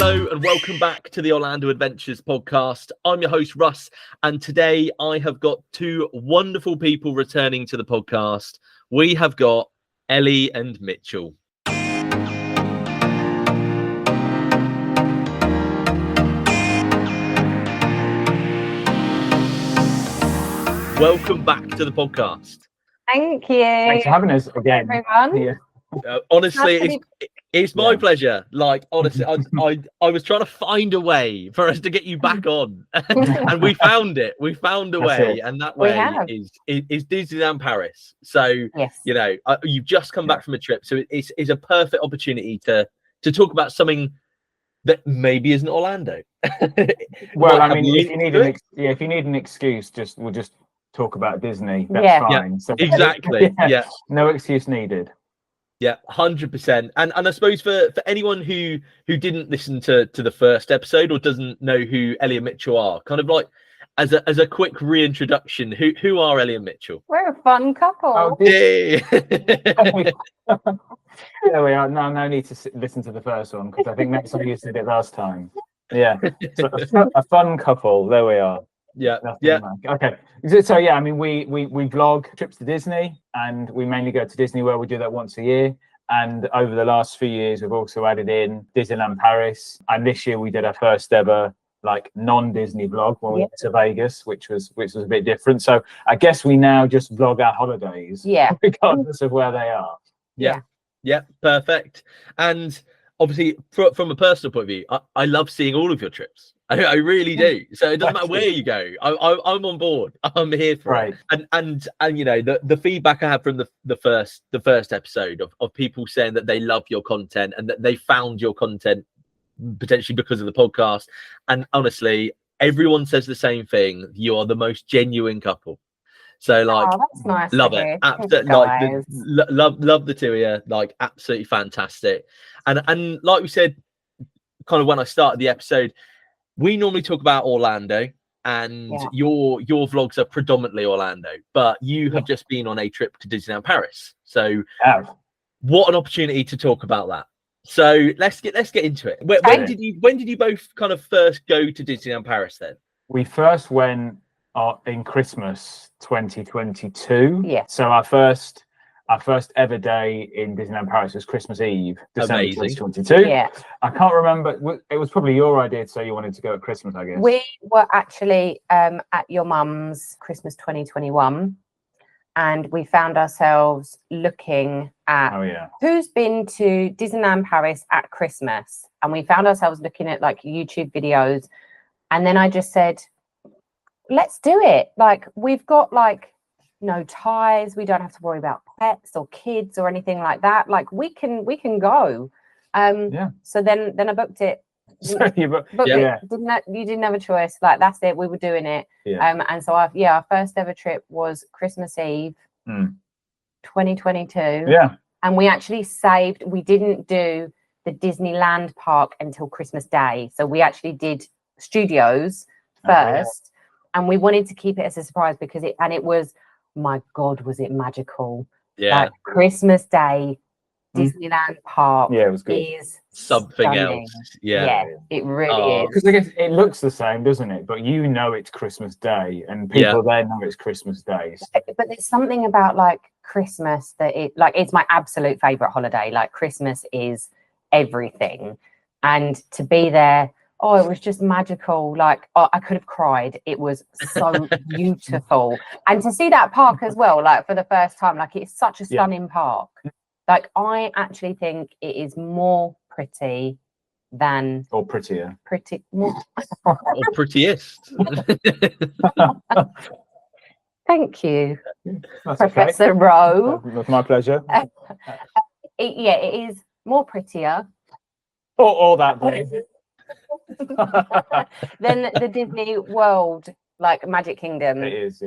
Hello and welcome back to the Orlando Adventures podcast. I'm your host, Russ, and today I have got two wonderful people returning to the podcast. We have got Ellie and Mitchell. Welcome back to the podcast. Thank you. Thanks for having us again, everyone. Yeah. Honestly, it's my pleasure. Like, honestly, I was trying to find a way for us to get you back on, and we found it. We found a way, and that way is Disneyland Paris. So, yes, you know, you've just come back from a trip, so it's a perfect opportunity to talk about something that maybe isn't Orlando. Well, I mean, if you need an excuse, we'll just talk about Disney. That's fine. Yeah, so, exactly. Yeah, no excuse needed. Yeah, 100%. And I suppose for anyone who didn't listen to the first episode or doesn't know who Ellie and Mitchell are, kind of like as a quick reintroduction, who are Ellie and Mitchell? We're a fun couple. Oh, yeah. There we are. No need to listen to the first one because I think that's what you did it last time. Yeah, so a fun couple. There we are. Yeah. Okay. So yeah, I mean, we vlog trips to Disney, and we mainly go to Disney World. We do that once a year. And over the last few years, we've also added in Disneyland Paris. And this year we did our first ever like non-Disney vlog when we went to Vegas, which was a bit different. So I guess we now just vlog our holidays, regardless of where they are. Yeah, perfect. And obviously, from a personal point of view, I love seeing all of your trips. I really do. So it doesn't matter where you go. I'm on board. I'm here for it. And you know, the feedback I had from the first episode of people saying that they love your content and that they found your content potentially because of the podcast. And honestly, everyone says the same thing. You are the most genuine couple. So like, that's nice. Love it. Absolutely, like love the two of you. Like, absolutely fantastic. And like we said, kind of when I started the episode, we normally talk about Orlando, and your vlogs are predominantly Orlando, but you have just been on a trip to Disneyland Paris. So what an opportunity to talk about that. So let's get into it. When did you both kind of first go to Disneyland Paris then? We first went in Christmas 2022. Yeah. So our first ever day in Disneyland Paris was Christmas Eve, December 2022. Yeah. I can't remember. It was probably your idea, so you wanted to go at Christmas, I guess. We were actually at your mum's Christmas 2021, and we found ourselves looking at who's been to Disneyland Paris at Christmas, and we found ourselves looking at like YouTube videos, and then I just said, let's do it. Like, we've got like no ties, we don't have to worry about pets or kids or anything like that. Like, we can go. So then I booked it. You didn't have a choice. Like, that's it, we were doing it. And so our first ever trip was Christmas Eve 2022. And we actually we didn't do the Disneyland park until Christmas Day, so we actually did studios first. And we wanted to keep it as a surprise because it was, my God, was it magical? Yeah. Like, Christmas Day, Disneyland Park it was good. Is something stunning. Else. Yeah, it really is. Because I guess it looks the same, doesn't it? But you know it's Christmas Day, and people there know it's Christmas Day. But there's something about like Christmas that it's my absolute favorite holiday. Like, Christmas is everything, and to be there. Oh, it was just magical. Like, I could have cried. It was so beautiful. And to see that park as well, like, for the first time, like, it's such a stunning park. Like, I actually think it is more pretty than... Or prettier. More... or prettiest. Thank you, That's Professor Rowe. That's my pleasure. It is more prettier. Or that way. Then the Disney World, like Magic Kingdom. It is,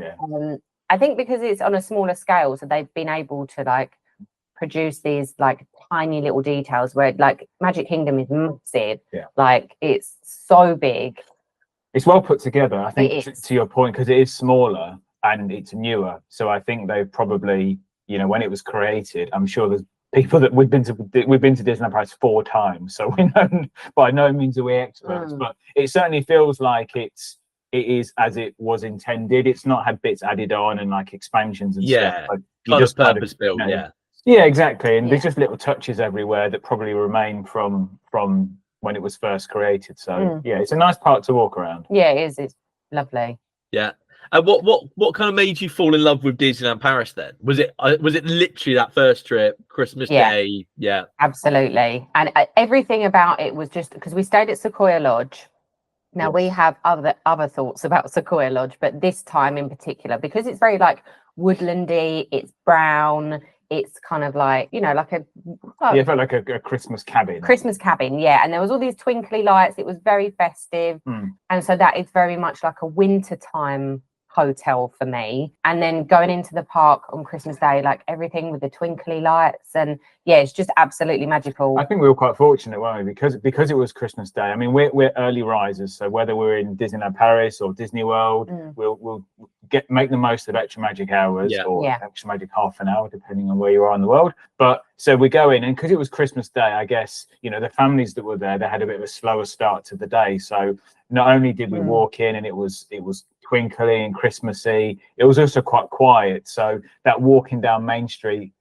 I think because it's on a smaller scale, so they've been able to like produce these like tiny little details where like Magic Kingdom is massive. Like, it's so big. It's well put together, I think, to your point, because it is smaller and it's newer. So I think they've probably, you know, when it was created, I'm sure there's people that we've been to Disneyland Paris 4 times, so we know by no means are we experts, but it certainly feels like it is as it was intended. It's not had bits added on and like expansions and stuff. Like you kind just of purpose built. Yeah, exactly. And there's just little touches everywhere that probably remain from when it was first created. So yeah, it's a nice park to walk around. Yeah, it is. It's lovely. Yeah. And what kind of made you fall in love with Disneyland Paris then? Was it literally that first trip, Christmas Day? Yeah, absolutely. And everything about it was just because we stayed at Sequoia Lodge. Now we have other thoughts about Sequoia Lodge, but this time in particular, because it's very like woodlandy, it's brown, it's kind of like, you know, like it felt like a Christmas cabin. Christmas cabin, yeah. And there was all these twinkly lights. It was very festive. And so that is very much like a wintertime hotel for me. And then going into the park on Christmas Day, like everything with the twinkly lights, and yeah, it's just absolutely magical. I think we were quite fortunate, weren't we? Because it was Christmas Day. I mean, we're early risers, so whether we're in Disneyland Paris or Disney World, we'll make the most of extra magic hours or extra magic half an hour, depending on where you are in the world. But so we go in, and because it was Christmas Day, I guess, you know, the families that were there, they had a bit of a slower start to the day. So not only did we walk in and it was twinkly and Christmassy, it was also quite quiet. So that walking down Main Street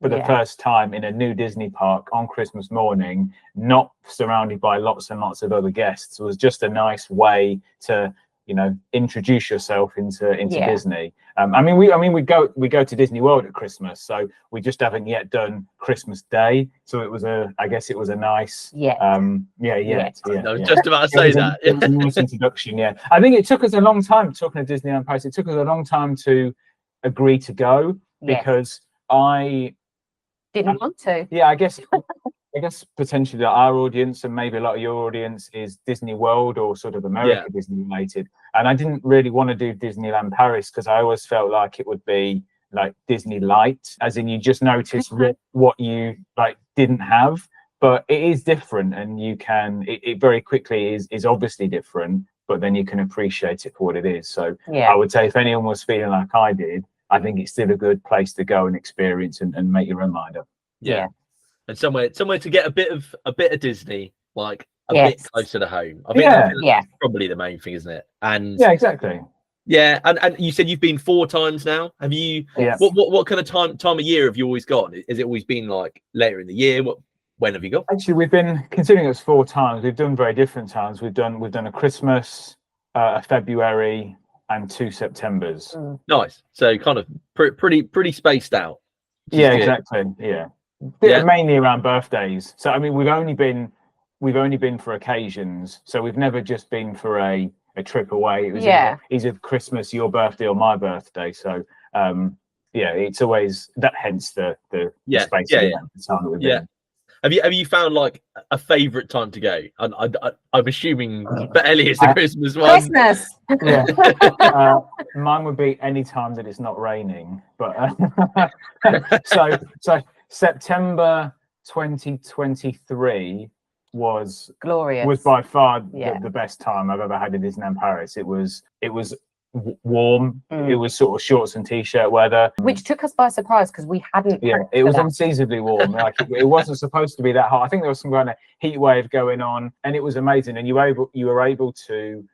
for the first time in a new Disney park on Christmas morning, not surrounded by lots and lots of other guests, was just a nice way to, you know, introduce yourself into Disney. I mean we go to Disney World at Christmas, so we just haven't yet done Christmas Day. So it was I guess it was a nice I was just about to say that. It was a nice introduction. Yeah, I think it took us a long time, talking to Disneyland Paris, it took us a long time to agree to go because I didn't want to. Yeah, I guess potentially our audience and maybe a lot of your audience is Disney World or sort of America Disney related, and I didn't really want to do Disneyland Paris because I always felt like it would be like Disney Light, as in you just notice what you like didn't have, but it is different, and you can it very quickly is obviously different, but then you can appreciate it for what it is. So I would say if anyone was feeling like I did, I think it's still a good place to go and experience and make your own mind up. Yeah. And somewhere to get a bit of Disney, like a bit closer to home. I think that's probably the main thing, isn't it? And yeah, exactly. Yeah, and you said you've been 4 times now. Have you? Yes. What kind of time of year have you always gone? Has it always been like later in the year? When have you gone? Actually, we've been considering us 4 times. We've done very different times. We've done a Christmas, a February, and 2 Septembers. Nice. So kind of pretty spaced out. Yeah, exactly. Yeah. Mainly around birthdays. So I mean, we've only been for occasions. So we've never just been for a trip away. It was either Christmas, your birthday, or my birthday. So it's always that. Hence the space. The time that we've been. Have you found like a favourite time to go? I'm assuming for Ellie it's the Christmas one. Christmas. Yeah. Mine would be any time that it's not raining. But so September 2023 was glorious. Was by far the best time I've ever had in Disneyland Paris. It was warm. It was sort of shorts and t-shirt weather, which took us by surprise because we hadn't. It was unseasonably warm. Like it wasn't supposed to be that hot. I think there was some kind of heat wave going on, and it was amazing. And you were able to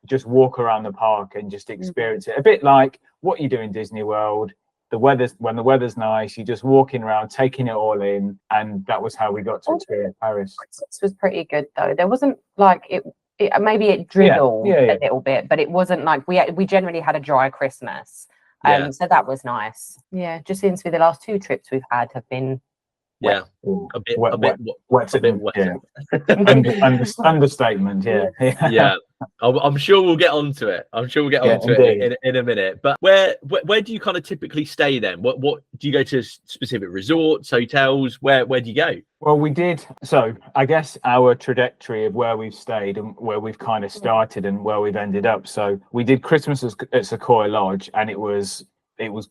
just walk around the park and just experience it a bit like what you do in Disney World. When the weather's nice, you're just walking around, taking it all in, and that was how we got to experience Paris. This was pretty good though. There wasn't like it maybe it drizzled a little bit, but it wasn't like we generally had a dry Christmas. So that was nice. Yeah, just seems to be the last 2 trips we've had have been wet. A bit wet. Understatement. Yeah. I'm sure we'll get onto it. It in a minute. But where do you kind of typically stay then? What do you go to specific resorts, hotels? Where do you go? Well, we did. So I guess our trajectory of where we've stayed and where we've kind of started and where we've ended up. So we did Christmas at Sequoia Lodge, and it was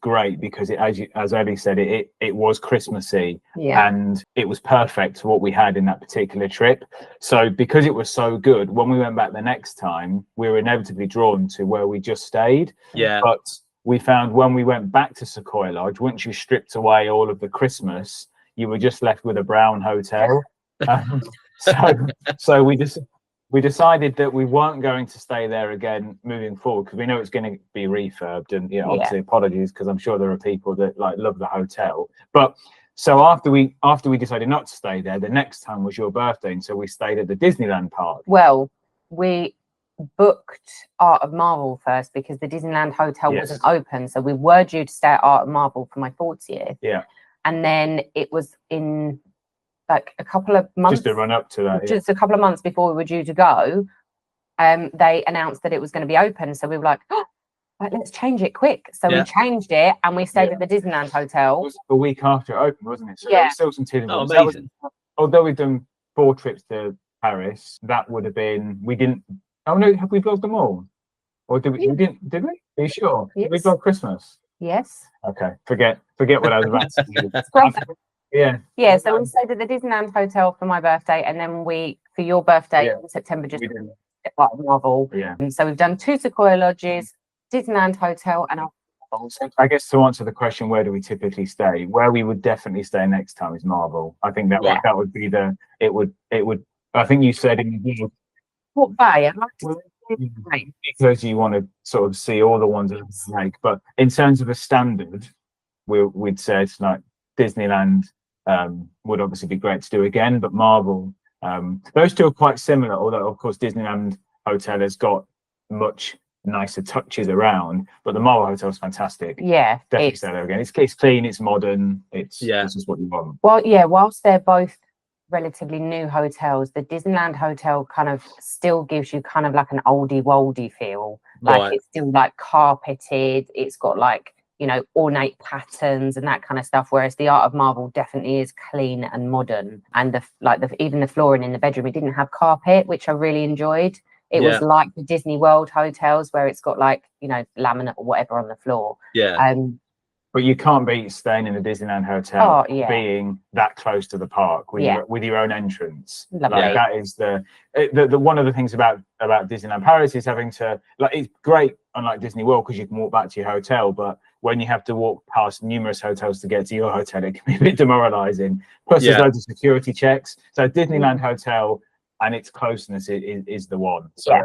great because as Ellie said, it was Christmassy and it was perfect for what we had in that particular trip. So because it was so good, when we went back the next time, we were inevitably drawn to where we just stayed. But we found when we went back to Sequoia Lodge, once you stripped away all of the Christmas, you were just left with a brown hotel. So we decided that we weren't going to stay there again moving forward, because we know it's going to be refurbed. And obviously apologies, because I'm sure there are people that like love the hotel. But so after we decided not to stay there, the next time was your birthday, and so we stayed at the Disneyland park. Well, we booked Art of Marvel first because the Disneyland hotel wasn't open, so we were due to stay at Art of Marvel for my 40th. Yeah. And then it was in like a couple of months, just to run up to that, just a couple of months before we were due to go, they announced that it was going to be open. So we were like, oh, right, let's change it quick. So we changed it and we stayed at the Disneyland hotel. It was a week after it opened, wasn't it? So there was still some teething Oh, problems. amazing. Although we've done 4 trips to Paris, that would have been, we didn't, oh no, have we vlogged them all? Or did we, did we? Are you sure? Yes. Did we vlog Christmas? Yes. Okay, forget what I was about to say. Yeah, so we stayed at the Disneyland hotel for my birthday, and then for your birthday in September, just like Marvel. Yeah. And so we've done 2 Sequoia lodges, Disneyland hotel, and I guess to answer the question, where do we typically stay? Where we would definitely stay next time is Marvel. I think that that would be it would. I think you said in the Port Bay. I'd like to because you want to sort of see all the ones that like. But in terms of a standard, we'd say it's like Disneyland. Would obviously be great to do again, but Marvel, those two are quite similar, although of course Disneyland Hotel has got much nicer touches around, but the Marvel Hotel is fantastic. Definitely stay there again. It's clean, it's modern, it's this is what you want. Well, whilst they're both relatively new hotels, the Disneyland Hotel kind of still gives you kind of like an oldie woldy feel, like it's still like carpeted, it's got like ornate patterns and that kind of stuff, whereas the Art of Marvel definitely is clean and modern. And even the flooring in the bedroom, it didn't have carpet, which I really enjoyed. It was like the Disney World hotels where it's got like laminate or whatever on the floor. But you can't beat staying in a Disneyland hotel being that close to the park with your own entrance. Like that is the one of the things about Disneyland Paris is having to it's great unlike Disney World because you can walk back to your hotel, but when you have to walk past numerous hotels to get to your hotel, it can be a bit demoralizing. Plus there's loads of security checks. So Disneyland Hotel and its closeness is the one. So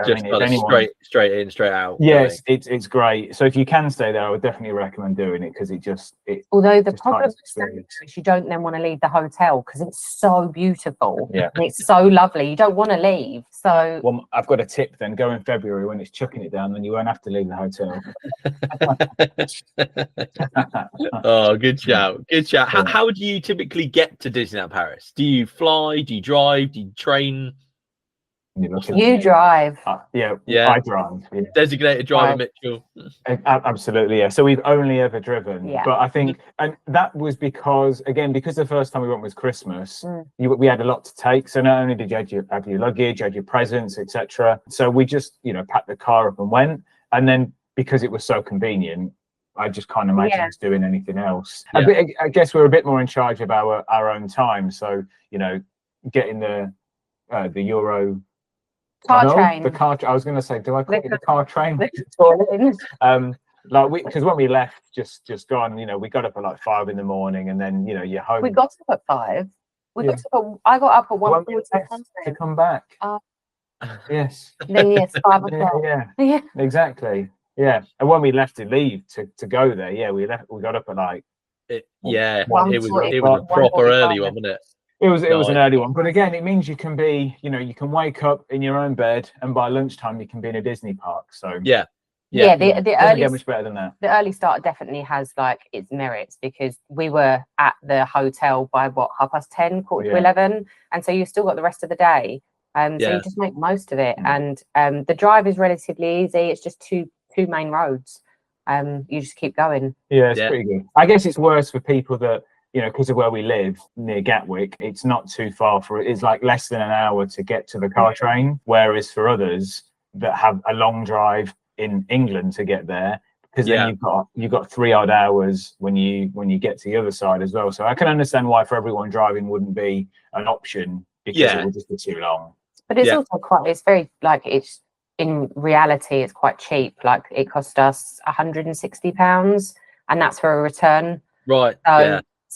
straight in, straight out. Yes, it's great. So if you can stay there, I would definitely recommend doing it because although the problem is you don't then want to leave the hotel because it's so beautiful. And it's so lovely. You don't want to leave. So I've got a tip then. Go in February when it's chucking it down, then you won't have to leave the hotel. Oh, good shout. Good shout. How do you typically get to Disneyland Paris? Do you fly? Do you drive? Do you train? You drive. I drive. Designated driver Mitchell. Absolutely, So we've only ever driven, but I think, and that was because the first time we went was Christmas. We had a lot to take, so not only did you have your luggage, you had your presents, etc. So we just packed the car up and went, and then because it was so convenient, I just can't imagine us doing anything else. I guess we're a bit more in charge of our own time, so getting the Euro. Train. The car. I was going to say, do I call it the car train? Because when we left, just gone. We got up at like 5 in the morning, and then you're home. We got up at 5. I got up at 1:40 to come back. Yes. Then 5 o'clock. Yeah. Exactly. Yeah. And when we left to leave to go there, we got up at like. It was a proper early one, wasn't it? It was an early one, but again, it means you can be, you can wake up in your own bed, and by lunchtime you can be in a Disney park. So the early get much better than that. The early start definitely has its merits because we were at the hotel by 10:30, quarter to 11, and so you've still got the rest of the day. So you just make most of it, and the drive is relatively easy. It's just two main roads. You just keep going. Yeah, it's pretty good. I guess it's worse for people that. Because of where we live near Gatwick, it's not too far it's like less than an hour to get to the car train. Whereas for others that have a long drive in England to get there, because then you've got 3 odd hours when you get to the other side as well. So I can understand why for everyone driving wouldn't be an option because it would just be too long. But it's also it's very it's in reality it's quite cheap. Like it cost us £160, and that's for a return. Right.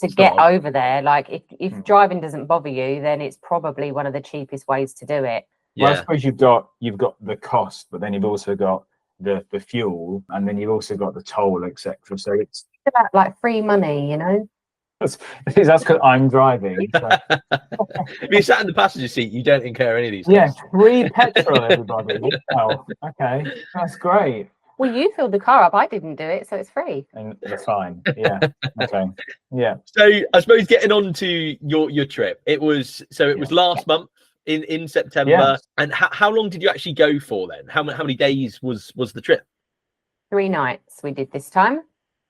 to get over there. Like if driving doesn't bother you, then it's probably one of the cheapest ways to do it. Well, I suppose you've got the cost, but then you've also got the fuel, and then you've also got the toll, etc. So it's about like free money, you know. That's because I'm driving. So. If you sat in the passenger seat, you don't incur any of these. Yeah, free petrol, everybody. Oh, okay, that's great. Well, you filled the car up. I didn't do it, so it's free. And that's fine. Yeah. Okay. Yeah. So I suppose getting on to your trip, it was last month in September. Yeah. And how long did you actually go for then? How many days was the trip? 3 nights we did this time.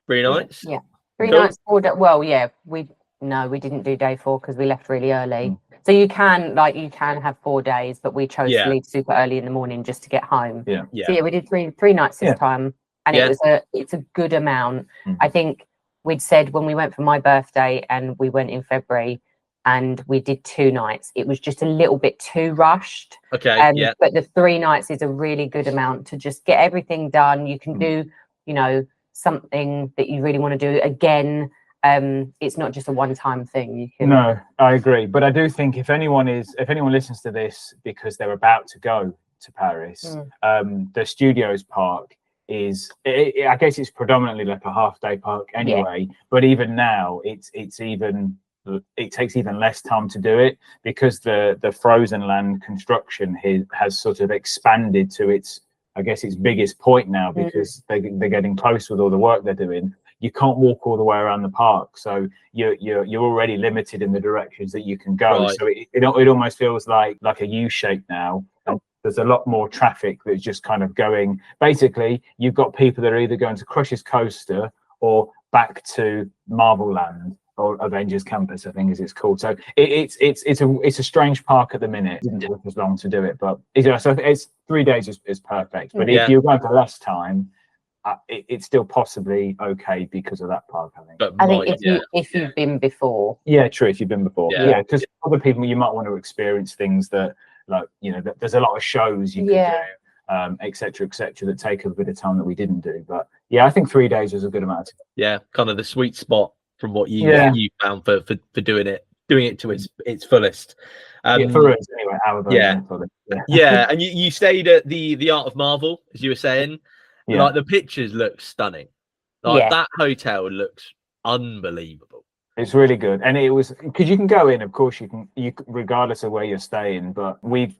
3 nights. Yeah. 3 nights, 4 days. Well, yeah, we didn't do day 4 because we left really early. So you can have 4 days, but we chose to leave super early in the morning just to get home. Yeah. So yeah, we did three nights this time, and it's a good amount. I think we'd said when we went for my birthday and we went in February and we did 2 nights, it was just a little bit too rushed. Okay. But the 3 nights is a really good amount to just get everything done. You can do, something that you really want to do again. It's not just a one-time thing. You can. No, I agree, but I do think if anyone listens to this because they're about to go to Paris, the Studios Park I guess it's predominantly like a half-day park anyway. But even now, it takes even less time to do it because the Frozen Land construction has sort of expanded to its biggest point now because they're getting close with all the work they're doing. You can't walk all the way around the park, so you're already limited in the directions that you can go. Right. So it almost feels like a U shape now. And there's a lot more traffic that's just kind of going. Basically, you've got people that are either going to Crush's Coaster or back to Marvel Land or Avengers Campus, I think as it's called. So it's a strange park at the minute. It didn't take us long to do it, but so it's 3 days is perfect. But if you're going for less time, it's still possibly okay because of that park. I think if you've been before. Yeah, true. If you've been before, because other people you might want to experience things that there's a lot of shows you can do, etc., that take a bit of time that we didn't do. But I think 3 days is a good amount. Yeah, kind of the sweet spot from what you found for doing it to its fullest. For us anyway, our version for it. And you stayed at the Art of Marvel, as you were saying. Like the pictures look stunning. Like that hotel looks unbelievable. It's really good, and it was because you can go in. Of course, you regardless of where you're staying. But we've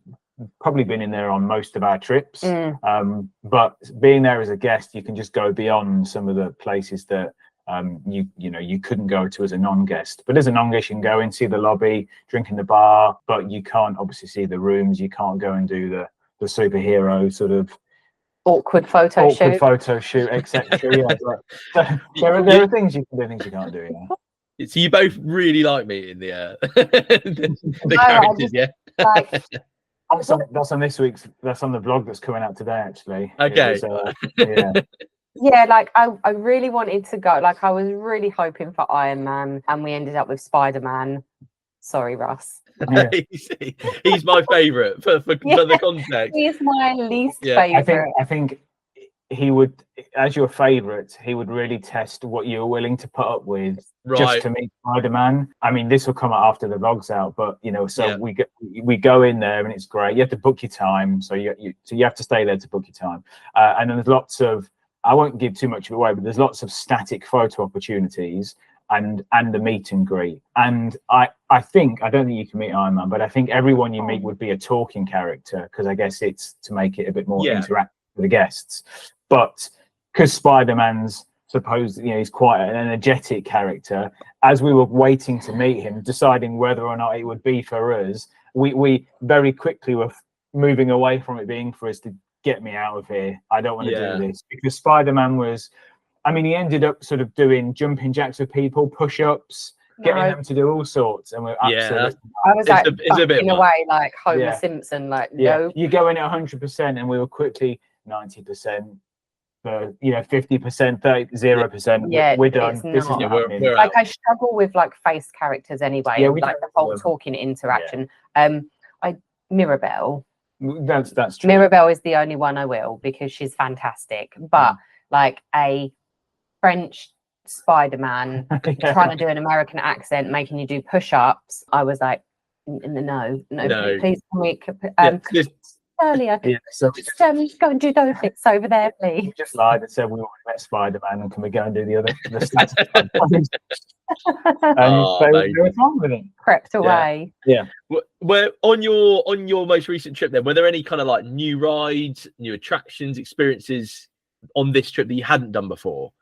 probably been in there on most of our trips. But being there as a guest, you can just go beyond some of the places that you couldn't go to as a non-guest. But as a non-guest, you can go and see the lobby, drink in the bar, but you can't obviously see the rooms. You can't go and do the superhero sort of awkward photo shoot, etc. There are things you can do, things you can't do. So you both really like meeting the characters, That's on this week's. That's on the vlog that's coming out today, actually. Okay. Like I really wanted to go. Like I was really hoping for Iron Man, and we ended up with Spider-Man. Sorry, Russ. Yeah. He's my favourite for the context. He's my least favourite. I think he would, as your favourite, he would really test what you're willing to put up with just to meet Spider-Man. I mean, this will come out after the vlog's out, but we go in there and it's great. You have to book your time, so you have to stay there to book your time. And then there's lots of, I won't give too much of it away, but there's lots of static photo opportunities. And the meet and greet. And I don't think you can meet Iron Man, but I think everyone you meet would be a talking character because I guess it's to make it a bit more interactive with the guests. But because Spider-Man's supposed, he's quite an energetic character, as we were waiting to meet him, deciding whether or not it would be for us, we very quickly were moving away from it being for us to get me out of here. I don't want to do this because Spider-Man was. I mean, he ended up sort of doing jumping jacks with people, push-ups, getting them to do all sorts, and we're absolutely. I was like, in a way, like Homer Simpson, like no. You go in at 100%, and we were quickly 90%, 50%, 0%. Yeah, we're done. This is we're like I struggle with like face characters anyway, and like the whole talking interaction. Mirabelle. That's true. Mirabelle is the only one I will because she's fantastic, but like a French Spider-Man trying to do an American accent, making you do push-ups, I was like, no, please can we earlier. So just go and do those bits over there, please. We just lied and said we already met Spider-Man, and can we go and do the other stuff? They were fine with it. Crept away. Yeah. Where on your most recent trip, then, were there any kind of like new rides, new attractions, experiences on this trip that you hadn't done before?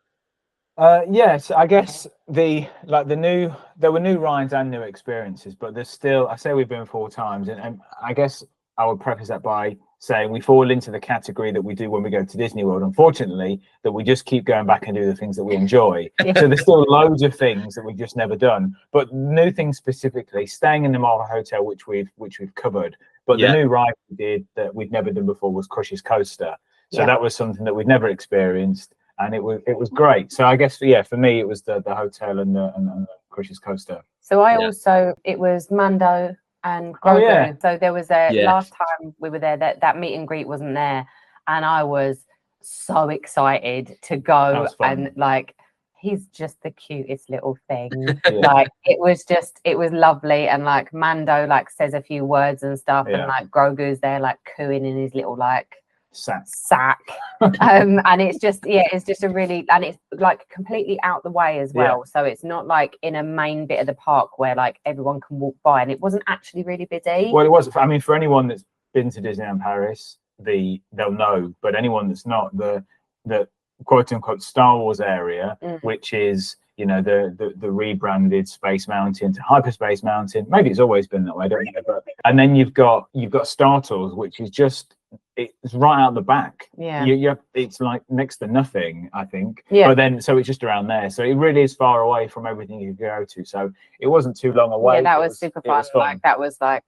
Yes, I guess there were new rides and new experiences, but there's still, I say we've been 4 times, and I guess I would preface that by saying we fall into the category that we do when we go to Disney World, unfortunately, that we just keep going back and do the things that we enjoy. So there's still loads of things that we've just never done, but new things, specifically staying in the Marvel Hotel, which we've covered. But the new ride we did that we'd never done before was Crush's Coaster. So that was something that we'd never experienced, and it was great. So I guess for me it was the hotel and the Crush's Coaster. So it was Mando and Grogu. So there was last time we were there, that meet and greet wasn't there, and I was so excited to go, and like, he's just the cutest little thing. Like, it was lovely, and like Mando like says a few words and stuff, and like Grogu's there like cooing in his little like sack. And it's just a really, and it's like completely out the way as well, so it's not like in a main bit of the park where like everyone can walk by, and it wasn't actually really busy. Well, it was, I mean, for anyone that's been to Disneyland Paris, they'll know, but anyone that's not, the quote unquote Star Wars area, which is, you know, the rebranded Space Mountain to Hyperspace Mountain, maybe it's always been that way, I don't know, but, and then you've got Star Tours, which is just, it's right out the back. It's like next to nothing, I think. But then, so it's just around there. So it really is far away from everything you go to. So it wasn't too long away. Yeah, that was super fun. Like, that was like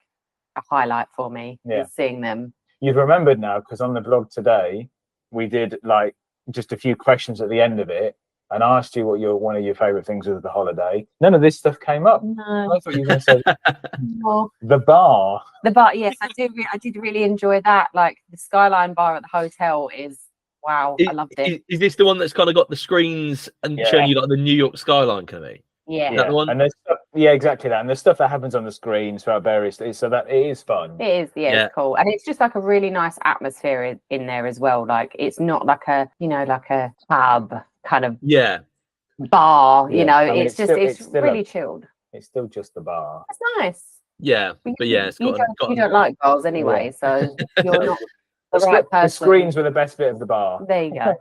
a highlight for me, seeing them. You've remembered now, because on the vlog today, we did like just a few questions at the end of it, and I asked you what one of your favorite things was of the holiday. None of this stuff came up. No. I thought you were going to say no. The bar. Yes, I did really enjoy that. Like, the Skyline bar at the hotel is wow. I loved it. Is this the one that's kind of got the screens and showing you like the New York skyline, kind of? Yeah. Is that the one? And there's stuff, exactly that. And there's stuff that happens on the screens throughout various days, so that it is fun. It is, it's cool, and it's just like a really nice atmosphere in there as well. Like, it's not like a pub kind of bar. You know, I mean, it's really chilled. It's still just the bar. That's nice. Yeah, but it's you don't like bars anyway, so you're not the right person. The screens were the best bit of the bar. There you go.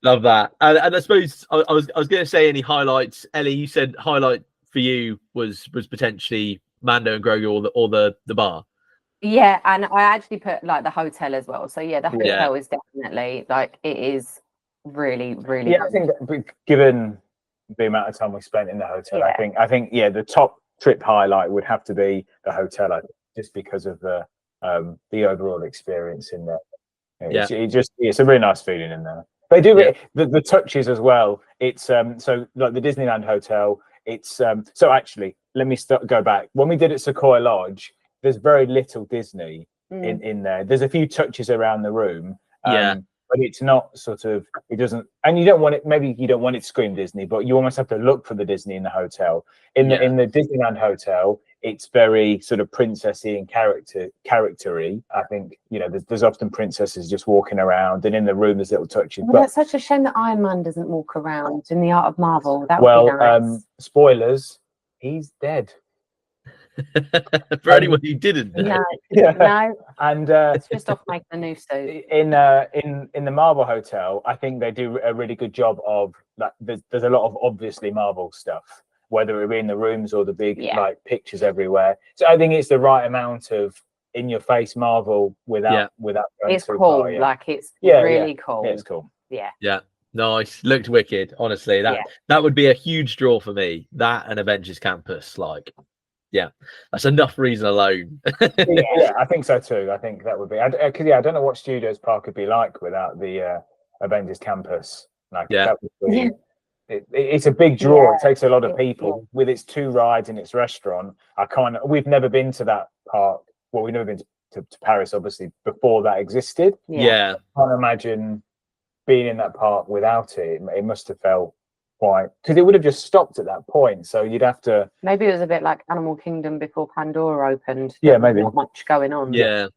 Love that. And I suppose I was going to say any highlights. Ellie, you said highlight for you was potentially Mando and Grogu or the bar. Yeah, and I actually put like the hotel as well. So the hotel is definitely like, it is really, really good. I think that, given the amount of time we spent in the hotel, I think the top trip highlight would have to be the hotel, just because of the overall experience in there. It's a really nice feeling in there. They do the touches as well. It's so like the Disneyland hotel. It's so actually, let me go back. When we did it at Sequoia Lodge, there's very little Disney in there. There's a few touches around the room. But it's not sort of, it doesn't, and you don't want it, maybe you don't want it to scream Disney, but you almost have to look for the Disney in the hotel. In the Disneyland hotel, it's very sort of princessy and charactery. I think, you know, there's often princesses just walking around, and in the room there's little touches. Well, that's such a shame that Iron Man doesn't walk around in the Art of Marvel. That would be nice. Spoilers, he's dead. For anyone who didn't know. No, and it's just off making a new suit. In the Marvel Hotel, I think they do a really good job of that. There's a lot of obviously Marvel stuff, whether it be in the rooms or the big like pictures everywhere. So I think it's the right amount of in your face Marvel without going it's too cool. far, Like, it's really cool. Yeah, it's cool. Yeah. Nice. Looked wicked. Honestly, that would be a huge draw for me. That and Avengers Campus, like. Yeah, that's enough reason alone. I think so too. I think that would be. I don't know what Studios Park would be like without the Avengers Campus. Like, that would be, it's a big draw. It takes a lot of people with its 2 rides and its restaurant. We've never been to that park. Well, we've never been to Paris, obviously, before that existed. I can't imagine being in that park without it, it must have felt quite, because it would have just stopped at that point. So you'd have to. Maybe it was a bit like Animal Kingdom before Pandora opened. Yeah, maybe. Not much going on. Yeah.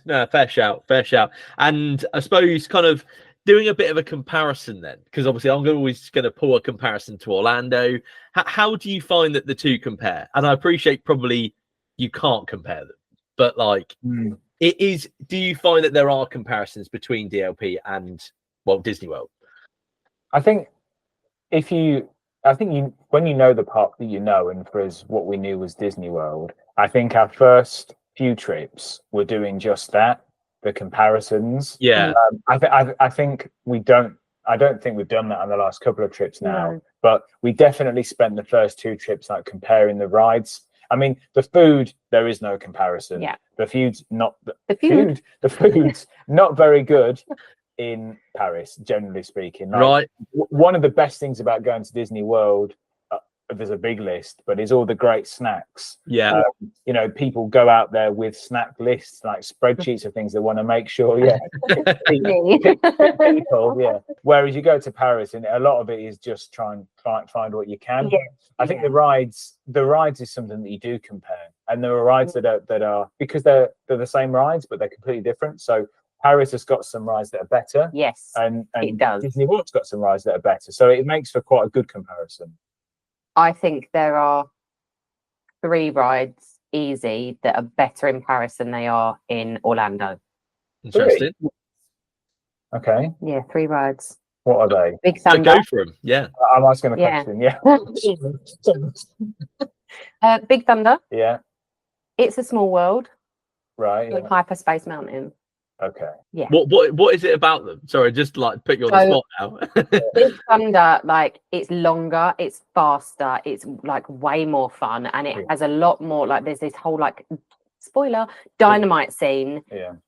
No, fair shout. And I suppose kind of doing a bit of a comparison then, because obviously I'm always going to pull a comparison to Orlando. How do you find that the two compare? And I appreciate probably you can't compare them, but like it is. Do you find that there are comparisons between DLP and Disney World? I think when you know the park that you know, and for us, what we knew was Disney World, I think our first few trips were doing just that, the comparisons. Yeah. I think we don't. I don't think we've done that on the last couple of trips now, but we definitely spent the first two trips like comparing the rides. I mean, the food, there is no comparison. Yeah. The food's not the food's not very good in Paris, generally speaking. Like, right. One of the best things about going to Disney World, there's a big list, but is all the great snacks. Yeah. You know, people go out there with snack lists, like spreadsheets of things they want to make sure. Yeah. People, yeah. Whereas you go to Paris, and a lot of it is just try and find what you can. Yeah. I think the rides is something that you do compare, and there are rides that are because they're the same rides, but they're completely different. So Paris has got some rides that are better. Yes, and it does. Disney World's got some rides that are better. So it makes for quite a good comparison. I think there are 3 rides easy that are better in Paris than they are in Orlando. Interesting. 3? Okay. Yeah, 3 rides. What are they? Big Thunder. Go for them. Yeah. I'm asking a question. Yeah. Big Thunder. Yeah. It's a Small World. Right. Yeah. Hyperspace Mountain. Okay. Yeah. What is it about them? Sorry, just like put you on the spot now. Big Thunder, like it's longer, it's faster, it's like way more fun, and it has a lot more. Like there's this whole like spoiler dynamite scene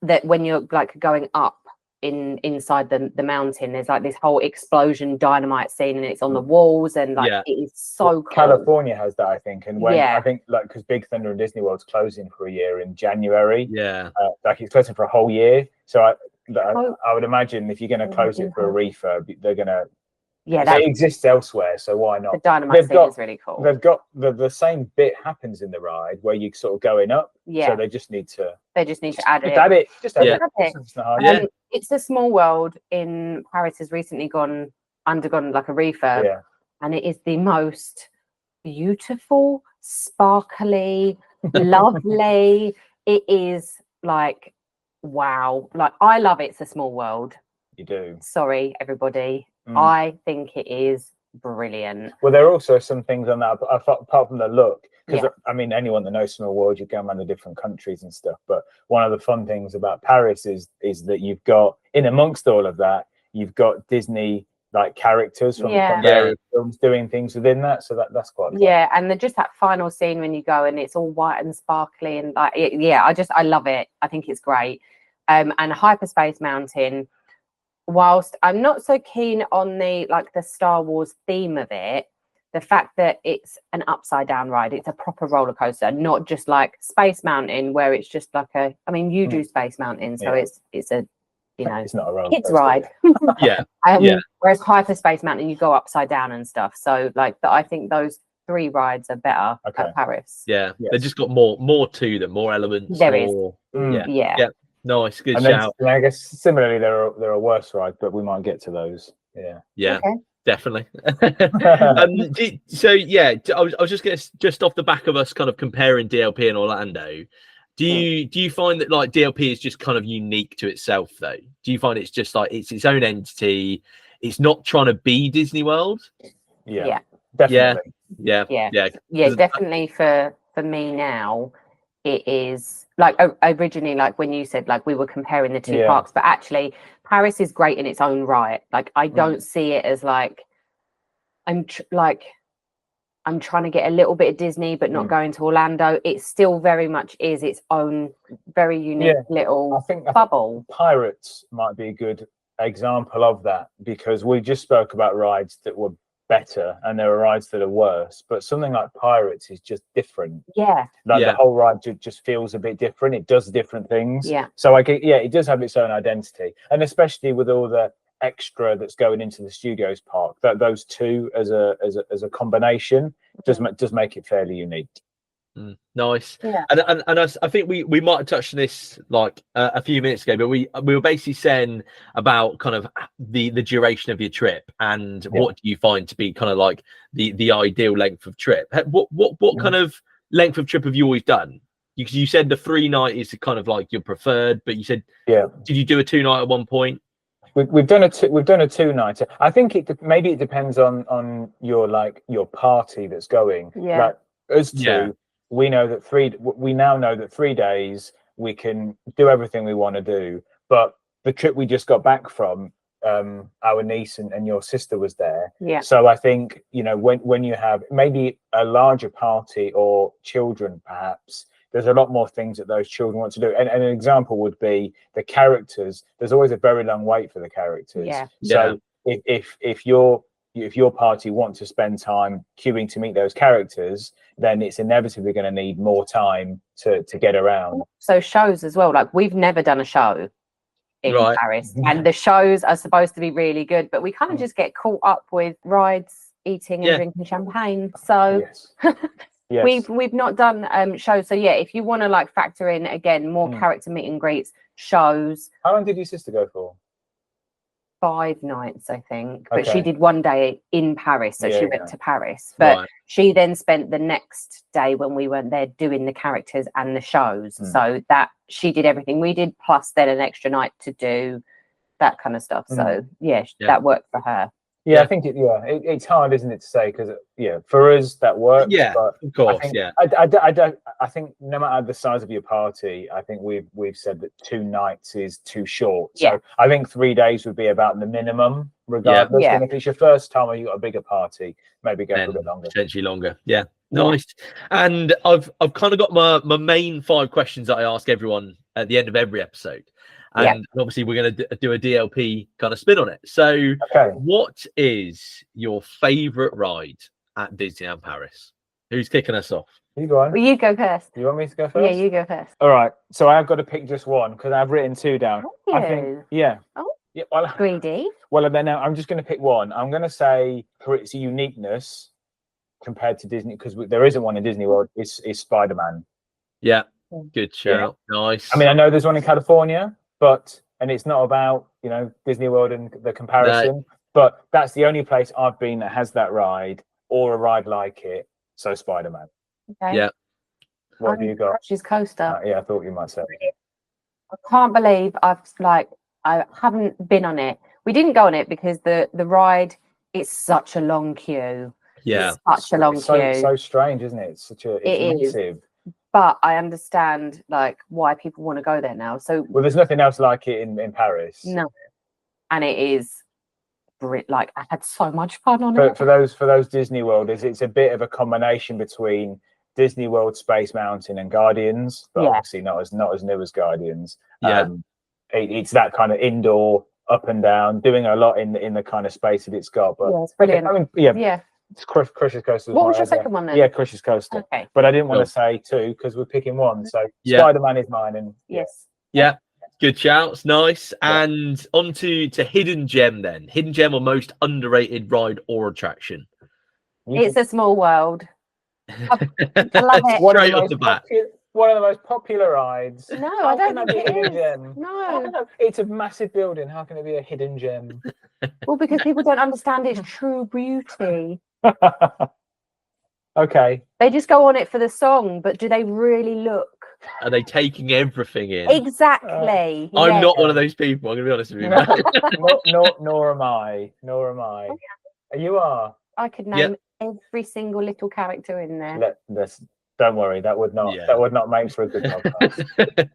that when you're like going up inside the mountain, there's like this whole explosion dynamite scene, and it's on the walls, and like it is so cool. California has that, I think, and when I think like because Big Thunder and Disney World's closing for a year in January. Yeah, like it's closing for a whole year. So I would imagine if you're going to close it for a refurb, they're going to. Yeah, it exists elsewhere, so why not? The dynamite scene is really cool. They've got the same bit happens in the ride where you sort of going up. Yeah. So they just need to add it. Just add it. It's a Small World in Paris has recently undergone like a refurb, and it is the most beautiful, sparkly, lovely. It is like wow. Like I love It's a Small World. You do. Sorry, everybody. I think it is brilliant. Well, there are also some things on that apart from the look, because I mean, anyone that knows Small World, you go around the different countries and stuff. But one of the fun things about Paris is that you've got in amongst all of that, you've got Disney like characters from various films doing things within that. So that's quite fun. Yeah, and just that final scene when you go and it's all white and sparkly and like I love it. I think it's great. And Hyperspace Mountain. Whilst I'm not so keen on the Star Wars theme of it, the fact that it's an upside down ride, it's a proper roller coaster, not just like Space Mountain where it's just like you do Space Mountain, so it's a it's not a roller kids coaster, ride. Whereas Hyperspace Mountain you go upside down and stuff. So I think those 3 rides are better at Paris. Yeah, they just got more to them, more elements. There is. Yeah. Nice, good shout. And I guess similarly, there are worse rides, but we might get to those. Yeah, okay. Definitely. So I was just off the back of us kind of comparing DLP and Orlando. Do you find that like DLP is just kind of unique to itself though? Do you find it's just like it's its own entity? It's not trying to be Disney World. Yeah, definitely. Yeah. Definitely for me now, it is. Like originally, like when you said like we were comparing the 2 parks, but actually Paris is great in its own right. Like I don't see it as like I'm trying to get a little bit of Disney, but not going to Orlando. It still very much is its own very unique little bubble. Pirates might be a good example of that because we just spoke about rides that were better and there are rides that are worse, but something like Pirates is just different. The whole ride just feels a bit different. It does different things. So it does have its own identity, and especially with all the extra that's going into the Studios park. That those two as a combination does make it fairly unique. Nice. Yeah. And I think we might have touched on this like a few minutes ago, but we were basically saying about kind of the duration of your trip and what do you find to be kind of like the ideal length of trip. What kind of length of trip have you always done? You said the 3-night is kind of like your preferred, but you said did you do a 2-night at one point? We've done a 2-nighter. I think maybe it depends on your party that's going. Yeah. Like us two, we know that we now know that 3 days we can do everything we want to do. But the trip we just got back from, our niece and your sister was there. Yeah. So I think, when you have maybe a larger party or children, perhaps, there's a lot more things that those children want to do. And an example would be the characters. There's always a very long wait for the characters. Yeah. So if your party want to spend time queuing to meet those characters, then it's inevitably going to need more time to get around. So shows as well. Like we've never done a show in Paris, and the shows are supposed to be really good, but we kind of just get caught up with rides, eating and drinking champagne. So we've not done shows. So if you want to like factor in again more character meet and greets, shows. How long did your sister go for? 5 nights, I think, but she did 1 day in Paris, so she went to Paris, but Right. she then spent the next day when we weren't there doing the characters and the shows. So that she did everything we did, plus then an extra night to do that kind of stuff. So that worked for her. I think it's hard, isn't it, to say, because for us that works. But of course, I think no matter the size of your party, I think we've said that 2 nights is too short. So I think 3 days would be about the minimum, regardless. And if it's your first time or you got a bigger party, maybe go for a bit longer. Potentially longer. Yeah. Nice. And I've kind of got my main 5 questions that I ask everyone at the end of every episode. And obviously we're going to do a DLP kind of spin on it. So what is your favorite ride at Disneyland Paris? Who's kicking us off? You go on. Well, you go first. You want me to go first? Yeah, you go first. All right. So I've got to pick just one because I've written 2 down. I think, well, greedy. Well, then I'm just going to pick one. I'm going to say for its uniqueness compared to Disney, because there isn't one in Disney World, is Spider-Man. Yeah. Good shout. Nice. I mean, I know there's one in California, and it's not about Disney World and the comparison, but that's the only place I've been that has that ride or a ride like it. So Spider-Man. Okay. Yeah. What have you got? Crush's Coaster. I thought you might say. I can't believe I haven't been on it. We didn't go on it because the ride is such a long queue. Yeah. It's such a long queue. So strange, isn't it? It's massive. But I understand like why people want to go there now. So there's nothing else like it in Paris. No, and it is like I had so much fun on it. For those Disney World, it's a bit of a combination between Disney World, Space Mountain, and Guardians, but obviously not as new as Guardians. It's that kind of indoor, up and down, doing a lot in the kind of space that it's got. But it's brilliant. I mean, it's Crush's Coaster. What was your second one then? Yeah, Crush's Coaster. Okay. But I didn't want to say 2 because we're picking one. So Spider-Man is mine. And Yeah. Good shouts. Nice. And on to Hidden Gem then. Hidden Gem or most underrated ride or attraction? It's a Small World. I love it. Straight off the bat. One of the most popular rides. No, I don't think it is. Gem? No. It's a massive building. How can it be a hidden gem? Well, because people don't understand its true beauty. Okay. They just go on it for the song, but do they really look? Are they taking everything in? Exactly. I'm not one of those people. I'm gonna be honest with you. Nor am I. You are. I could name every single little character in there. Don't worry. That would not make for a good podcast.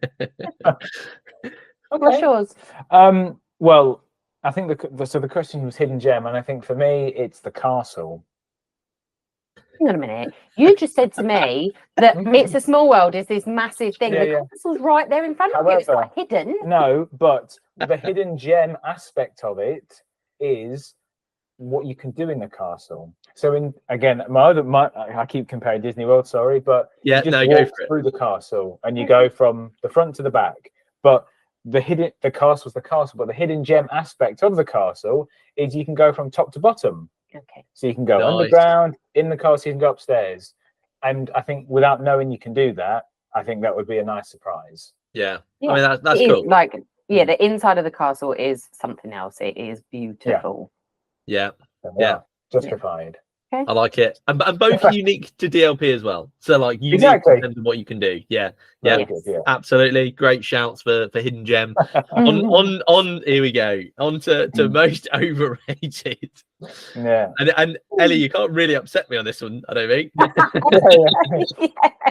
What's yours? Well, I think the question was Hidden Gem, and I think for me it's the castle. Hang on a minute. You just said to me that It's a Small World is this massive thing. The castle's right there in front of you. It's not hidden. No, but the hidden gem aspect of it is what you can do in the castle. So I keep comparing Disney World, sorry, but you just walk through the castle and you go from the front to the back. But the castle's the castle, but the hidden gem aspect of the castle is you can go from top to bottom. Okay. So you can go underground, in the castle, you can go upstairs. And I think without knowing you can do that, I think that would be a nice surprise. Yeah. I mean, that's cool. Like, yeah, the inside of the castle is something else. It is beautiful. Yeah. Justified. Okay. I like it. And both unique to DLP as well. So like unique in terms of what you can do. Yeah. Very good, yeah. Absolutely. Great shouts for hidden gem. on here we go. On to most overrated. Yeah. And Ellie, you can't really upset me on this one, I don't think.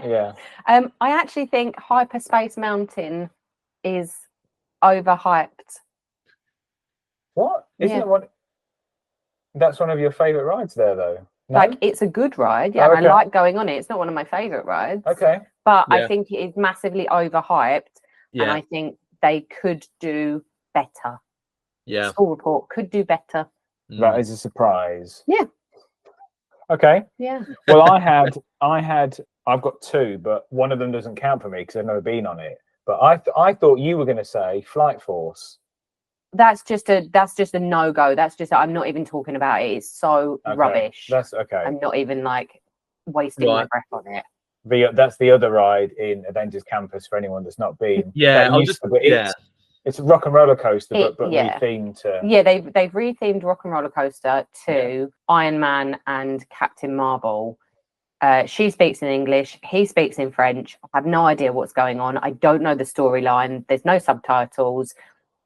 Yeah. I actually think Hyperspace Mountain is overhyped. What? Isn't it what? That's one of your favorite rides there, though. No? Like, it's a good ride. Yeah, I like going on it. It's not one of my favorite rides. Okay. But I think it is massively overhyped. Yeah. And I think they could do better. Yeah. School report could do better. That is a surprise. Yeah. Okay. Yeah. Well, I've got two, but one of them doesn't count for me because I've never been on it. But I thought you were going to say Flight Force. That's just a no-go. I'm not even talking about it. It's so rubbish. That's okay. I'm not even like wasting my breath on it. That's the other ride in Avengers Campus for anyone that's not been. Yeah, it's a rock and roller coaster, but rethemed to. Yeah, they've rethemed Rock and Roller Coaster to Iron Man and Captain Marvel. She speaks in English, he speaks in French. I have no idea what's going on. I don't know the storyline. There's no subtitles.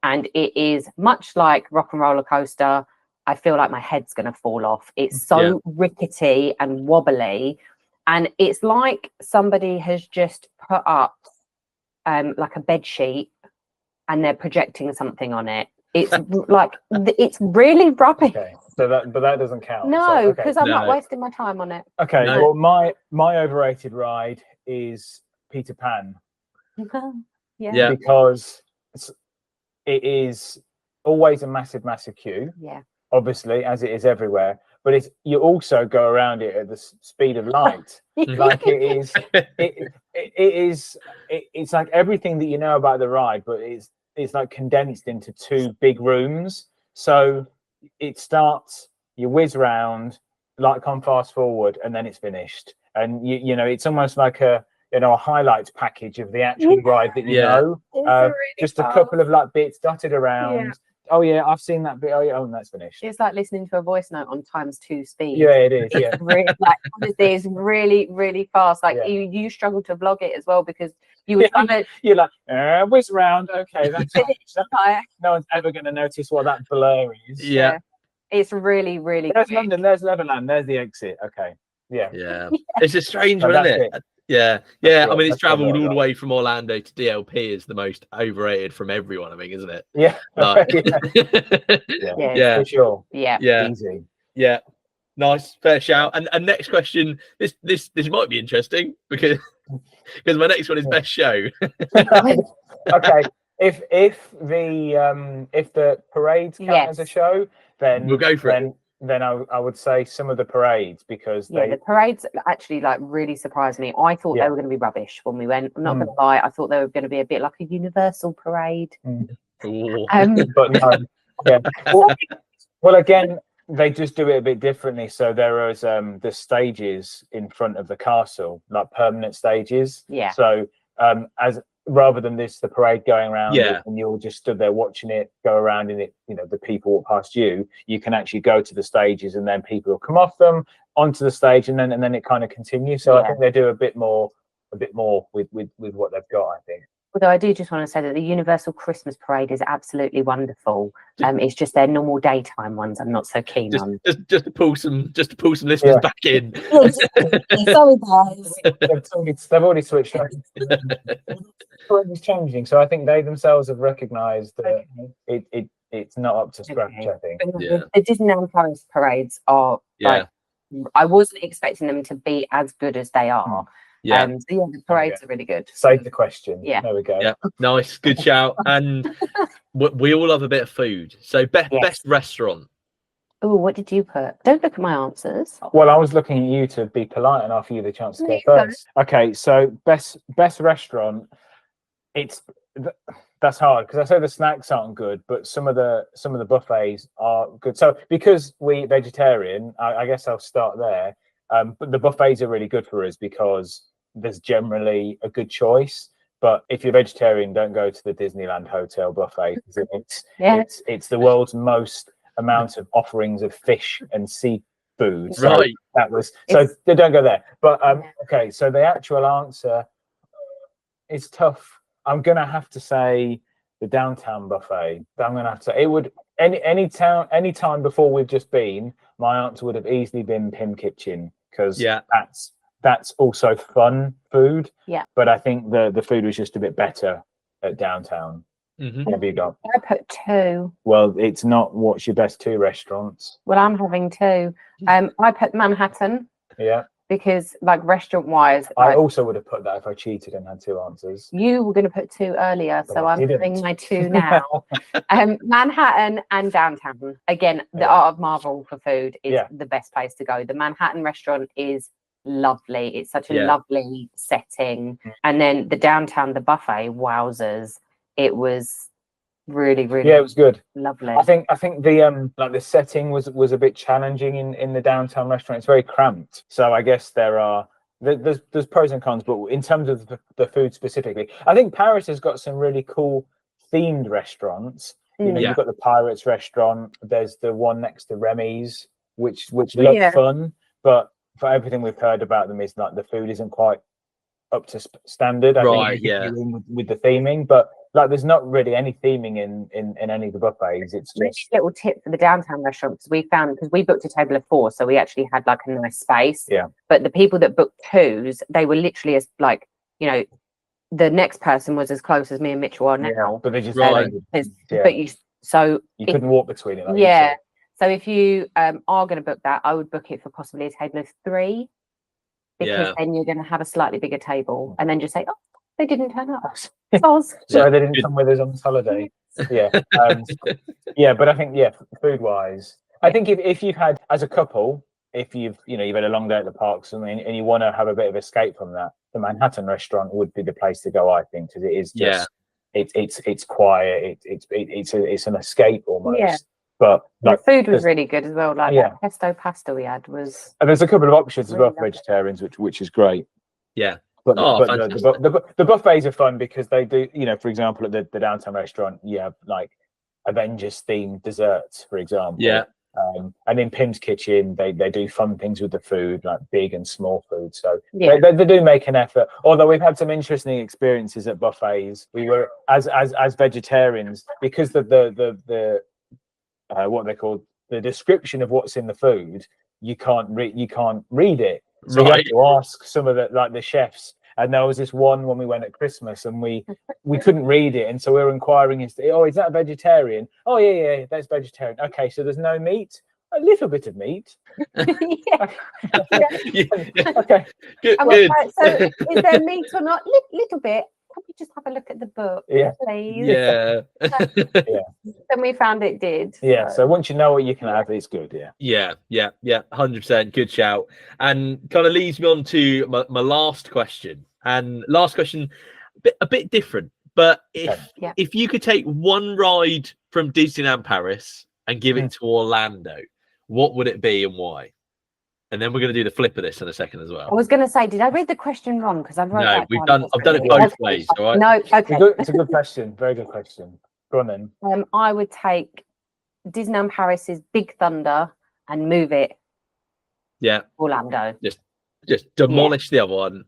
And it is much like Rock and Roller Coaster. I feel like my head's going to fall off. It's so rickety and wobbly. And it's like somebody has just put up like a bed sheet and they're projecting something on it. It's like, it's really rubbish. Okay. So that doesn't count. No, because I'm not wasting my time on it. Okay. No. Well, my overrated ride is Peter Pan. Yeah. Because it is always a massive queue. Yeah. Obviously, as it is everywhere. But you also go around it at the speed of light. Like it's like everything that you know about the ride, but it's like condensed into two big rooms. So it starts, you whiz round, like on fast forward, and then it's finished. And you know, it's almost like a highlights package of the actual ride that you know. Really just a couple of like bits dotted around. Yeah. Oh yeah, I've seen that bit. Oh, and that's finished. It's like listening to a voice note on ×2 speed. Yeah, it is. Yeah, really, like honestly, it's really, really fast. Like you struggle to vlog it as well because you were trying to. You're like, whiz round. Okay, that's no one's ever going to notice what that blur is. Yeah, it's really, really. There's quick. London. There's Leatherland. There's the exit. Okay. Yeah. It's a strange one, isn't it? Yeah. I mean, it's travelled all the way from Orlando to DLP is the most overrated from everyone, I think, isn't it? Yeah. Yeah. For sure. Yeah. Easy. Yeah. Nice, fair shout. And next question. This might be interesting because my next one is best show. Okay. If the parades count as a show, then we'll go for it. Then I would say some of the parades because the parades actually like really surprised me. I thought they were going to be rubbish when we went. I'm not going to lie. I thought they were going to be a bit like a Universal parade. But no. Well, again, they just do it a bit differently. So there is the stages in front of the castle, like permanent stages. Yeah. So rather than the parade going around and you're just stood there watching it go around and it, the people walk past you, you can actually go to the stages and then people will come off them onto the stage and then it kind of continues. So I think they do a bit more with what they've got, I think. Although I do just want to say that the Universal Christmas Parade is absolutely wonderful. It's just their normal daytime ones I'm not so keen on. Just to pull some listeners back in. Sorry guys. They've already switched up. It's changing, so I think they themselves have recognised that it's not up to scratch. I think the Disneyland Paris parades are like, I wasn't expecting them to be as good as they are. The parades are really good. Save the question. Yeah, there we go. Yeah, nice, good shout. And we all love a bit of food. So best restaurant. Oh, what did you put? Don't look at my answers. Well, I was looking at you to be polite and offer you the chance to go first. Okay, so best restaurant. It's that's hard because I say the snacks aren't good, but some of the buffets are good. So because we vegetarian, I guess I'll start there. But the buffets are really good for us because there's generally a good choice. But if you're vegetarian, don't go to the Disneyland Hotel buffet. It's the world's most amount of offerings of fish and seafood. So Right. They don't go there. But okay, so the actual answer is tough. I'm gonna have to say the downtown buffet. I'm gonna have to say it would any time before we've just been, my answer would have easily been Pim Kitchen because that's also fun food. Yeah. But I think the food was just a bit better at downtown. Mm-hmm. What have you got? I put 2. Well, it's not what's your best 2 restaurants. Well, I'm having 2. I put Manhattan. Yeah. Because like restaurant wise, I also would have put that if I cheated and had 2 answers. You were going to put 2 earlier, so I'm having my 2 now. Manhattan and downtown. Again, the Art of Marvel for food is the best place to go. The Manhattan restaurant is lovely. It's such a lovely setting. And then the downtown, the buffet, wowzers. It was really it was good, lovely. I think the like the setting was a bit challenging in the downtown restaurant. It's very cramped, so I guess there's pros and cons, but in terms of the food specifically, I think Paris has got some really cool themed restaurants. You've got the Pirates restaurant, there's the one next to Remy's which look fun, but for everything we've heard about them is like the food isn't quite up to standard. I think with the theming, but like there's not really any theming in any of the buffets. It's just a little tip for the downtown restaurant because we booked a table of 4, so we actually had like a nice space. Yeah. But the people that booked 2s, they were literally as like, the next person was as close as me and Mitchell are now. Yeah, but they just but you couldn't walk between it. Like so if you are going to book that, I would book it for possibly a table of 3, because then you're going to have a slightly bigger table, and then just say, oh, they didn't turn up. Sorry, they didn't come with us on this holiday. But I think food wise, I think if you've had as a couple, if you've had a long day at the parks and you want to have a bit of escape from that, the Manhattan restaurant would be the place to go, I think, because it is just it's quiet, it's an escape almost. Yeah. But the food was really good as well. Like that pesto pasta we had was. And there's a couple of options as well for vegetarians, which is great. Yeah. But the buffets are fun because they do, for example, at the downtown restaurant, you have like Avengers themed desserts, for example. Yeah. And in Pim's Kitchen, they do fun things with the food, like big and small food. So they do make an effort. Although we've had some interesting experiences at buffets. We were as vegetarians, because the what they call the description of what's in the food, you can't read it. So you have to ask some of the chefs. And there was this one when we went at Christmas, and we couldn't read it, and so we were inquiring is that a vegetarian? Oh yeah, that's vegetarian. Okay, so there's no meat. A little bit of meat. Okay. Good. So is there meat or not? Little bit. Can we just have a look at the book, please? Yeah. Then we found it did. Yeah. So once you know what you can have, it's good. Yeah. 100%. Good shout. And kind of leads me on to my last question. And last question, a bit different. But if you could take one ride from Disneyland Paris and give it to Orlando, what would it be and why? And then we're going to do the flip of this in a second as well. I was going to say, did I read the question wrong? Because I've I've done it both ways. All right. No, okay. It's a good question. Very good question. Go on then. I would take Disneyland Paris's Big Thunder and move it. Yeah. Orlando. Just demolish the other one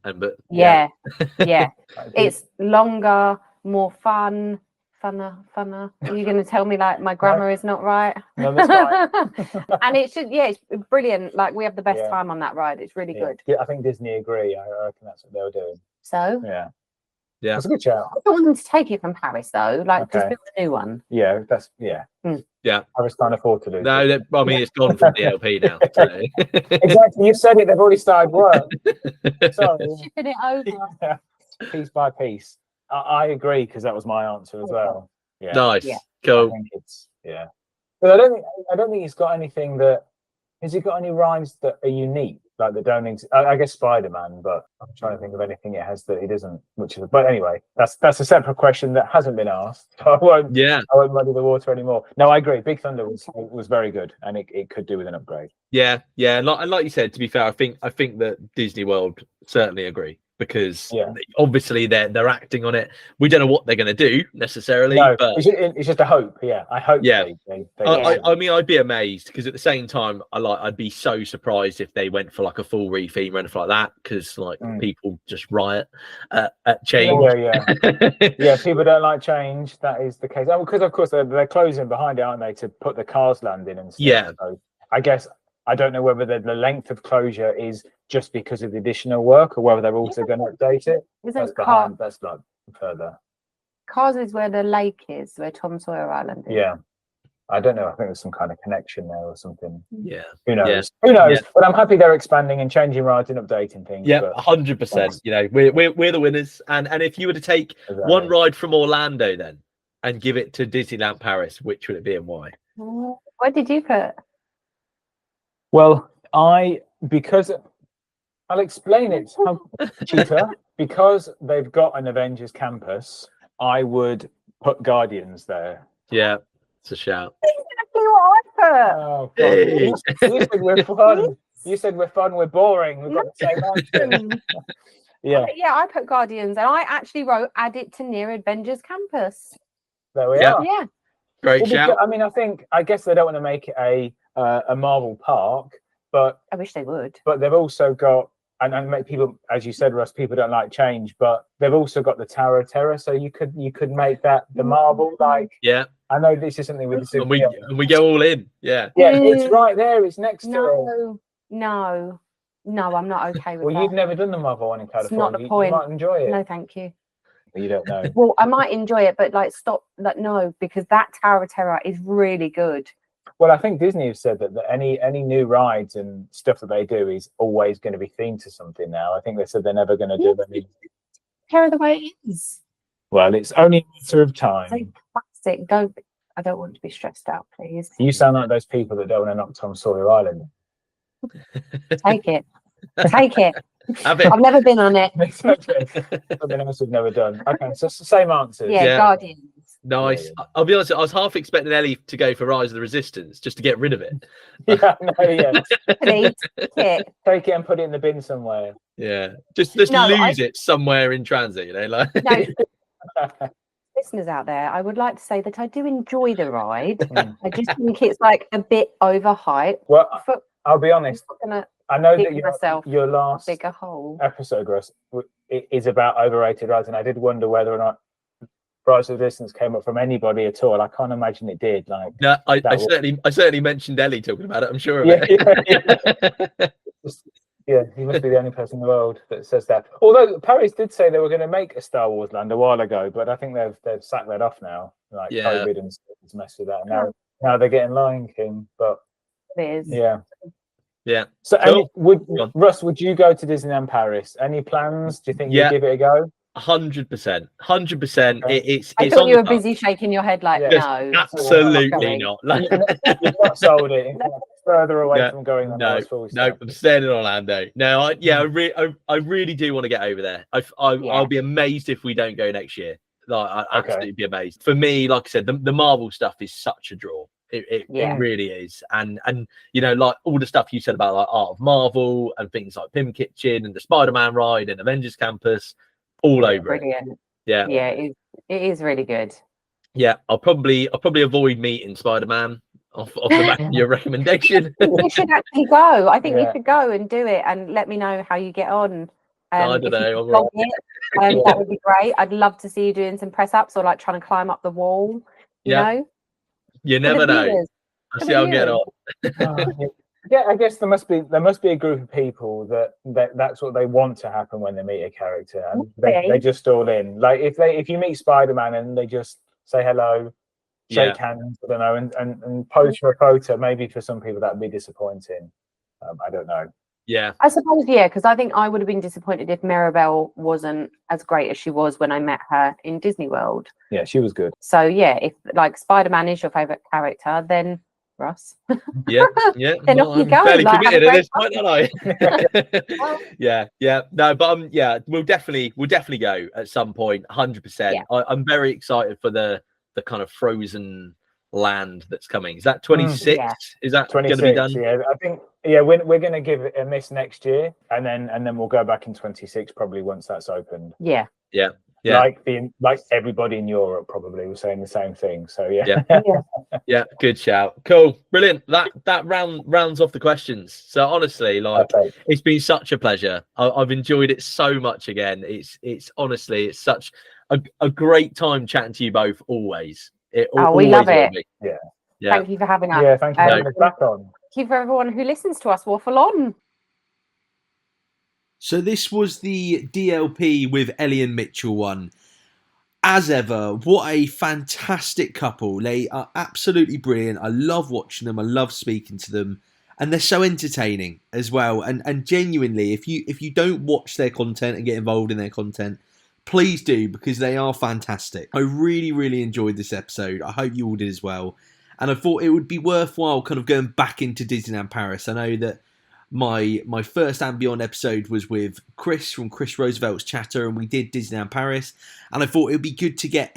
Yeah. It's longer, more funner. Are you going to tell me like my grammar is not right? No, that's right. And it should, it's brilliant. Like we have the best time on that ride. It's really good. Yeah, I think Disney agree. I reckon that's what they were doing. So yeah, it's a good shout. I don't want them to take it from Paris though. Like just build a new one. Yeah, that's Yeah. Paris can't afford to do. No, I mean it's gone from DLP now. So. Exactly. You said it. They've already started work. Sorry. Shipping it over. Piece by piece. I agree because that was my answer as well. Yeah. Nice. Cool. I think it's but I don't think it's got anything that. Has it got any rides that are unique? like that don't exist. I guess Spider-Man, but I'm trying to think of anything it has that it isn't. Which is, but anyway, that's a separate question that hasn't been asked. So I won't muddy the water anymore. No, I agree. Big Thunder was very good, and it could do with an upgrade. Yeah, and like you said, to be fair, I think that Disney World certainly agree, because obviously they're acting on it. We don't know what they're going to do necessarily, but it's just a hope. Yeah, I hope. Yeah, I mean, I'd be amazed, because at the same time, I'd be so surprised if they went for like a full retheme or anything like that, because like people just riot at change. Yeah, people don't like change. That is the case. Because of course they're closing behind it, aren't they, to put the Cars Land in and stuff. Yeah. So I guess I don't know whether the length of closure is just because of the additional work, or whether they're also going to update it. That's like further. Cars is where the lake is, where Tom Sawyer Island is. Yeah. I don't know. I think there's some kind of connection there or something. Yeah. Who knows? Yeah. Who knows? Yeah. But I'm happy they're expanding and changing rides and updating things. Yeah, 100%. You know, we're the winners. And if you were to take one ride from Orlando then and give it to Disneyland Paris, which would it be and why? What did you put? Well, because I'll explain it, cheater. Because they've got an Avengers campus, I would put Guardians there. Yeah, it's a shout. Exactly what I put. Oh, God. Hey. You said we're fun. You said we're fun, we're boring. We've got the same answer. Yeah, I put Guardians, and I actually wrote add it to near Avengers campus. There we are. Yeah. Great shout. I mean, I guess they don't want to make it a Marvel park, but I wish they would. But they've also got, and make people, as you said, Russ, people don't like change, but they've also got the Tower of Terror, so you could make that the Marvel, like. Yeah. I know this is something with the and we go all in. Yeah. Yeah, it's right there. It's next to it. No, I'm not okay with that. Well, you've never done the Marvel one in California. It's not the point. You might enjoy it. No, thank you. You don't know. Well, I might enjoy it, but no, because that Tower of Terror is really good. Well, I think Disney have said that any new rides and stuff that they do is always going to be themed to something now. I think they said they're never going to do any. Terror the way it is. Well, it's only a matter of time. It's like plastic. I don't want to be stressed out, please. You sound like those people that don't want to knock Tom Sawyer Island. Take it. Take it. Have it. I've never been on it. Exactly. Something else we've never done. Okay, so it's the same answers. Yeah, Guardians. Nice. I'll be honest, I was half expecting Ellie to go for Rise of the Resistance just to get rid of it. Please, take it and put it in the bin somewhere. Yeah. Just lose it somewhere in transit, you know, like. No. Listeners out there, I would like to say that I do enjoy the ride. I just think it's like a bit overhyped. Well, I'll be honest. I know that your last bigger hole episode, Russ, is about overrated rides, and I did wonder whether or not Rise of the Resistance came up from anybody at all. I can't imagine it did. Like, no, I certainly mentioned Ellie talking about it. I'm sure of it. Yeah, he must be the only person in the world that says that. Although Paris did say they were going to make a Star Wars land a while ago, but I think they've sacked that off now. Like COVID and stuff has messed with that. And now they're getting Lion King, but it is. Yeah. So, Russ, would you go to Disneyland Paris? Any plans? Do you think you'd give it a go? 100%. 100%. Okay. I thought you were busy shaking your head like, no. Absolutely not. You've not sold it. In fact, further away from going on. No, I'm staying in Orlando. No, I really do want to get over there. I'll be amazed if we don't go next year. Like, I'd absolutely be amazed. For me, like I said, the Marvel stuff is such a draw. It really is, and you know, like all the stuff you said about like Art of Marvel and things like Pim Kitchen and the Spider-Man ride and Avengers Campus, all over brilliant. it. Yeah, it is really good. Yeah, I'll probably avoid meeting Spider-Man off the back of your recommendation. You should actually go. I think you should go and do it, and let me know how you get on. I don't know. That would be great. I'd love to see you doing some press ups or like trying to climb up the wall. You know. You never know. I'll see how I get on. Yeah, I guess there must be a group of people that's what they want to happen when they meet a character, and they just all in. Like if you meet Spider-Man and they just say hello, shake hands, I don't know, and pose for a photo. Maybe for some people that would be disappointing. I don't know. Yeah, I suppose because I think I would have been disappointed if Mirabelle wasn't as great as she was when I met her in Disney World. Yeah, she was good. So yeah, if like Spider-Man is your favorite character, then Russ. Yeah, yeah. Then off you I'm go, fairly like, have a committed at great this point, aren't I? Yeah. No, but yeah, we'll definitely go at some point, 100%. Yeah. I'm very excited for the kind of frozen land that's coming. Is that 26? Yeah. Is that going 26, to be done? Yeah, I think we're going to give it a miss next year, and then we'll go back in 26 probably once that's opened. Yeah. Like everybody in Europe probably was saying the same thing. So yeah. Yeah, good shout. Cool, brilliant. That rounds off the questions. So honestly, like, it's been such a pleasure. I've enjoyed it so much again. It's honestly, it's such a great time chatting to you both. Always. We love it. Yeah. Thank you for having us. Yeah, thank you for having us back on. Thank you for everyone who listens to us waffle on. So this was the DLP with Ellie and Mitchell one. As ever, what a fantastic couple. They are absolutely brilliant. I love watching them. I love speaking to them. And they're so entertaining as well. And genuinely, if you don't watch their content and get involved in their content, please do, because they are fantastic. I really, really enjoyed this episode. I hope you all did as well. And I thought it would be worthwhile kind of going back into Disneyland Paris. I know that my first and Beyond episode was with Chris from Chris Roosevelt's Chatter, and we did Disneyland Paris. And I thought it would be good to get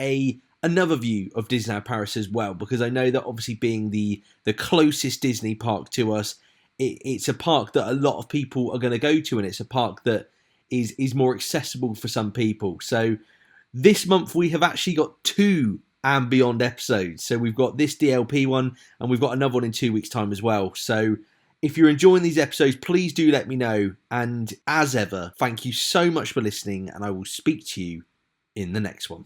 another view of Disneyland Paris as well, because I know that obviously being the closest Disney park to us, it's a park that a lot of people are going to go to, and it's a park that is more accessible for some people. So this month we have actually got 2 and Beyond episodes. So we've got this DLP one, and we've got another one in 2 weeks' time as well. So if you're enjoying these episodes, please do let me know. And as ever, thank you so much for listening, and I will speak to you in the next one.